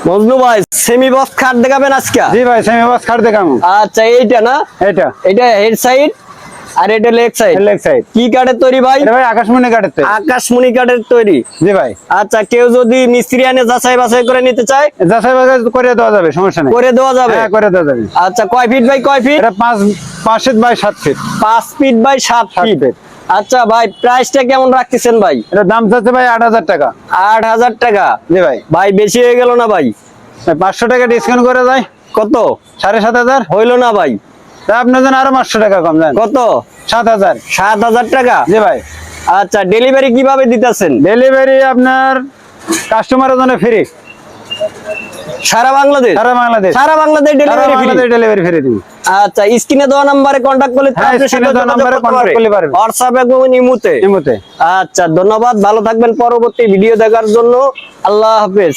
মজনু ভাই semi box খাট দেখাবেন আজকে? জি ভাই, সেমি বক্স খাট দেখাবো। আচ্ছা এইটা না, এটা হেড সাইড আর এটা লেগ সাইড। কি কাঠের তৈরি ভাই? এটা ভাই আকাশমণি কাঠের তৈরি। আকাশমণি কাঠের তৈরি। জি ভাই। আচ্ছা কেউ যদি মিস্ত্রি আনে যাচাই বাছাই করে নিতে চায়? যাচাই বাছাই করে দেওয়া যাবে, সমস্যা নেই। করে দেওয়া যাবে? হ্যাঁ, করে দেওয়া যাবে। আচ্ছা কয় ফিট বাই কয় ফিট? এটা 5 feet by 7 feet. 5 feet by 7 feet. আচ্ছা ভাই প্রাইসটা কেমন রাখতেছেন ভাই? এটা দাম চাচ্ছে ভাই 8000 টাকা। 8000 টাকা? জি ভাই। ভাই বেশি হয়ে গেল না ভাই? 500 টাকা ডিসকাউন্ট করে দেয়। কত? 7500। হইলো না ভাই? তা আপনার জন্য আরো 500 টাকা কম দেন। কত? 7000। 7000 টাকা? জি ভাই। আচ্ছা ডেলিভারি কিভাবে দিতেছেন? ডেলিভারি আপনার কাস্টমারের জন্য ফ্রি। সারা বাংলাদেশ? সারা বাংলাদেশ। সারা Bangladesh delivery free? Delivery free দিন। আচ্ছা স্ক্রিনে দেওয়া নম্বরে কন্টাক্ট করলে হ্যাঁ, স্ক্রিনে দেওয়া নম্বরে কন্টাক্ট করলে পারবে। হোয়াটসঅ্যাপ এবং ইমোতে। ইমোতে। আচ্ছা ধন্যবাদ, ভালো থাকবেন। পরবর্তী ভিডিও দেখার জন্য আল্লাহ হাফেজ।